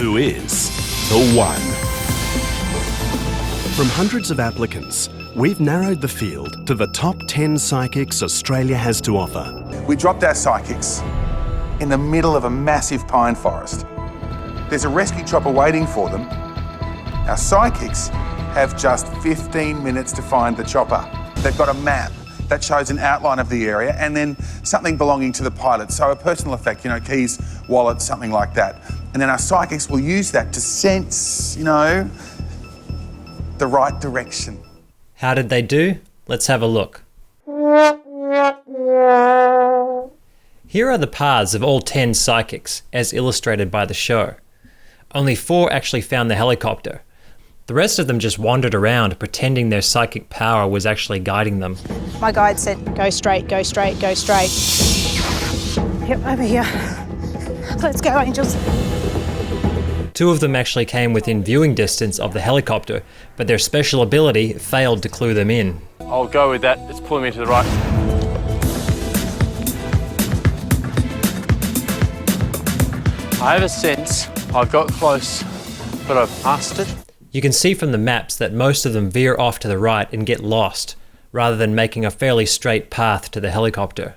who is the one. From hundreds of applicants, we've narrowed the field to the top 10 psychics Australia has to offer. We dropped our psychics in the middle of a massive pine forest. There's a rescue chopper waiting for them. Our psychics have just 15 minutes to find the chopper. They've got a map that shows an outline of the area and then something belonging to the pilot. So a personal effect, keys, wallet, something like that. And then our psychics will use that to sense, the right direction. How did they do? Let's have a look. Here are the paths of all 10 psychics, as illustrated by the show. Only 4 actually found the helicopter. The rest of them just wandered around, pretending their psychic power was actually guiding them. My guide said, go straight, go straight, go straight. Yep, over here. Let's go, angels. 2 of them actually came within viewing distance of the helicopter, but their special ability failed to clue them in. I'll go with that. It's pulling me to the right. I have a sense I got close, but I've passed it. You can see from the maps that most of them veer off to the right and get lost, rather than making a fairly straight path to the helicopter.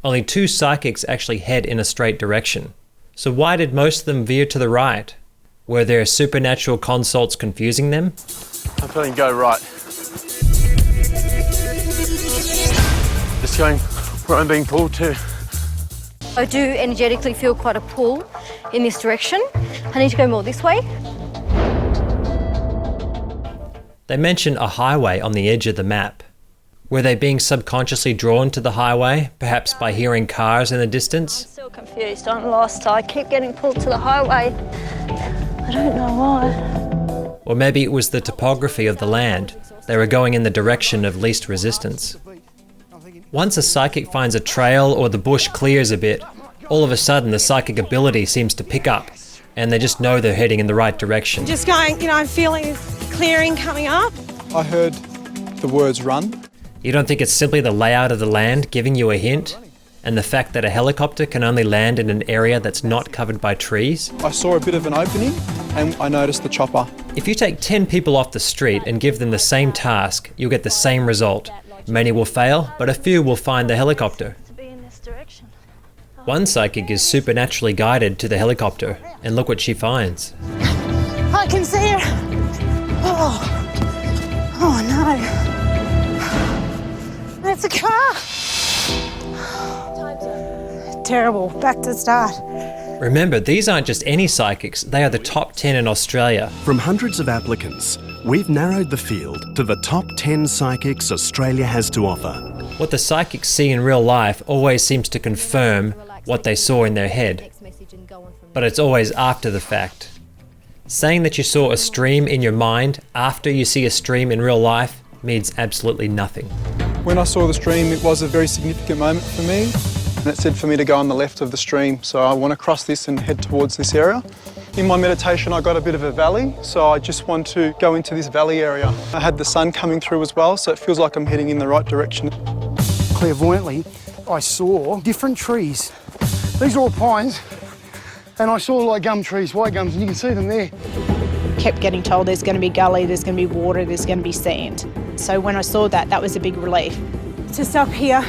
Only 2 psychics actually head in a straight direction. So why did most of them veer to the right? Were their supernatural consults confusing them? I'm feeling go right. Just going where I'm being pulled to. I do energetically feel quite a pull in this direction. I need to go more this way. They mention a highway on the edge of the map. Were they being subconsciously drawn to the highway, perhaps by hearing cars in the distance? I'm still confused, I'm lost. I keep getting pulled to the highway. I don't know why. Or maybe it was the topography of the land. They were going in the direction of least resistance. Once a psychic finds a trail or the bush clears a bit, all of a sudden the psychic ability seems to pick up, and they just know they're heading in the right direction. Just going, I'm feeling clearing coming up. I heard the words run. You don't think it's simply the layout of the land giving you a hint? And the fact that a helicopter can only land in an area that's not covered by trees? I saw a bit of an opening and I noticed the chopper. If you take 10 people off the street and give them the same task, you'll get the same result. Many will fail, but a few will find the helicopter. One psychic is supernaturally guided to the helicopter, and look what she finds. I can see her. Oh no. It's a car. Terrible. Back to the start. Remember, these aren't just any psychics, they are the top 10 in Australia. From hundreds of applicants, we've narrowed the field to the top 10 psychics Australia has to offer. What the psychics see in real life always seems to confirm what they saw in their head, but it's always after the fact. Saying that you saw a stream in your mind after you see a stream in real life means absolutely nothing. When I saw the stream, it was a very significant moment for me. And it said for me to go on the left of the stream, so I want to cross this and head towards this area. In my meditation, I got a bit of a valley, so I just want to go into this valley area. I had the sun coming through as well, so it feels like I'm heading in the right direction. Clairvoyantly, I saw different trees. These are all pines, and I saw like gum trees, white gums, and you can see them there. Kept getting told there's going to be gully, there's going to be water, there's going to be sand. So when I saw that, that was a big relief. Just up here.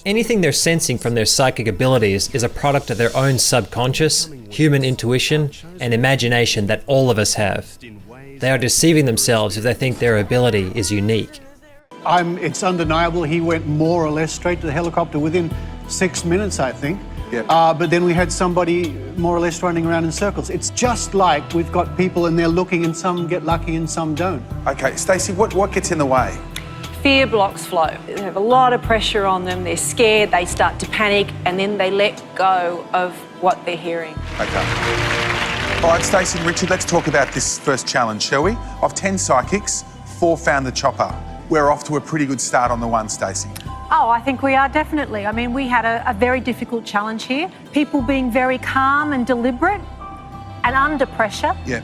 Anything they're sensing from their psychic abilities is a product of their own subconscious, human intuition, and imagination that all of us have. They are deceiving themselves if they think their ability is unique. It's undeniable he went more or less straight to the helicopter within 6 minutes, I think. Yep. But then we had somebody more or less running around in circles. It's just like we've got people and they're looking and some get lucky and some don't. Okay, Stacey, what gets in the way? Fear blocks flow. They have a lot of pressure on them, they're scared, they start to panic, and then they let go of what they're hearing. Okay. All right, Stacey and Richard, let's talk about this first challenge, shall we? Of 10 psychics, 4 found the chopper. We're off to a pretty good start on the one, Stacey. Oh, I think we are definitely. I mean, we had a very difficult challenge here. People being very calm and deliberate and under pressure. Yeah.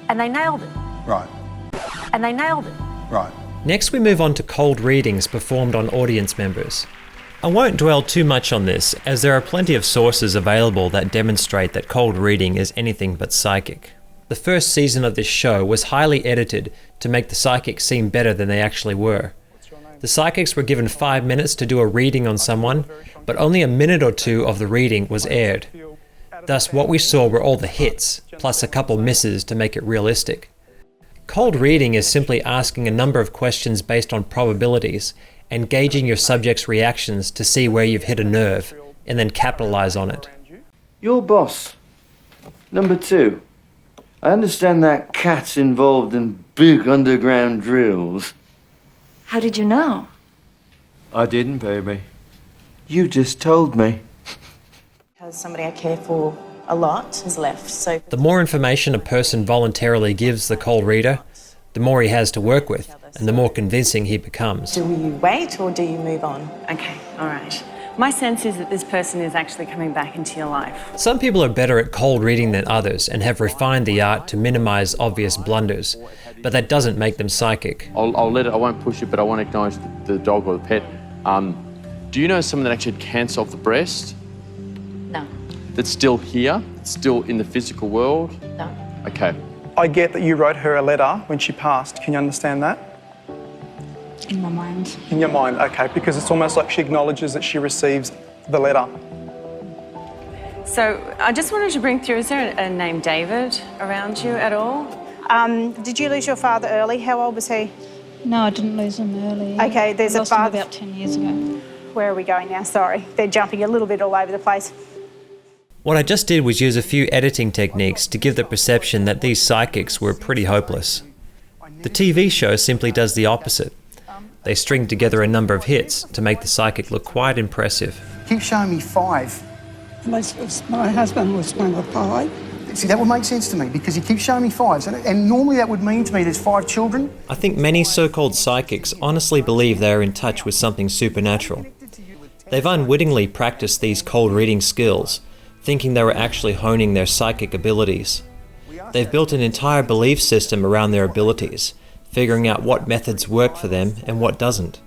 And they nailed it. Right. And they nailed it. Right. Next we move on to cold readings performed on audience members. I won't dwell too much on this, as there are plenty of sources available that demonstrate that cold reading is anything but psychic. The first season of this show was highly edited to make the psychics seem better than they actually were. The psychics were given 5 minutes to do a reading on someone, but only a minute or two of the reading was aired. Thus, what we saw were all the hits, plus a couple misses to make it realistic. Cold reading is simply asking a number of questions based on probabilities and gauging your subject's reactions to see where you've hit a nerve, and then capitalize on it. Your boss. Number 2. I understand that cat's involved in big underground drills. How did you know? I didn't, baby. You just told me. Because somebody I care for a lot has left, so... The more information a person voluntarily gives the cold reader, the more he has to work with, and the more convincing he becomes. Do you wait or do you move on? Okay, all right. My sense is that this person is actually coming back into your life. Some people are better at cold reading than others and have refined the art to minimize obvious blunders, but that doesn't make them psychic. I'll let it, I won't push it, but I won't acknowledge the dog or the pet. Do you know someone that actually had cancer of the breast? No. That's still here? That's still in the physical world? No. Okay. I get that you wrote her a letter when she passed. Can you understand that? In my mind. In your mind, okay, because it's almost like she acknowledges that she receives the letter. So I just wanted to bring through, is there a name David around you at all? Did you lose your father early? How old was he? No, I didn't lose him early. Okay, there's I a lost him father... about 10 years ago. Where are we going now? Sorry. They're jumping a little bit all over the place. What I just did was use a few editing techniques to give the perception that these psychics were pretty hopeless. The TV show simply does the opposite. They string together a number of hits to make the psychic look quite impressive. Keep showing me 5. My husband was number 5. See, that would make sense to me because he keeps showing me 5s, and normally that would mean to me there's 5 children. I think many so-called psychics honestly believe they are in touch with something supernatural. They've unwittingly practiced these cold reading skills, thinking they were actually honing their psychic abilities. They've built an entire belief system around their abilities, figuring out what methods work for them and what doesn't.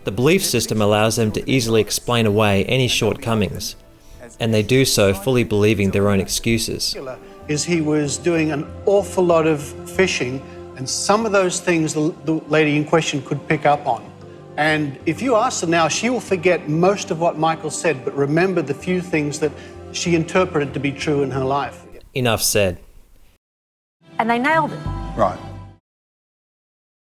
The belief system allows them to easily explain away any shortcomings, and they do so fully believing their own excuses. Is he was doing an awful lot of fishing, and some of those things the lady in question could pick up on. And if you ask her now, she will forget most of what Michael said, but remember the few things that she interpreted to be true in her life. Enough said. And they nailed it. Right.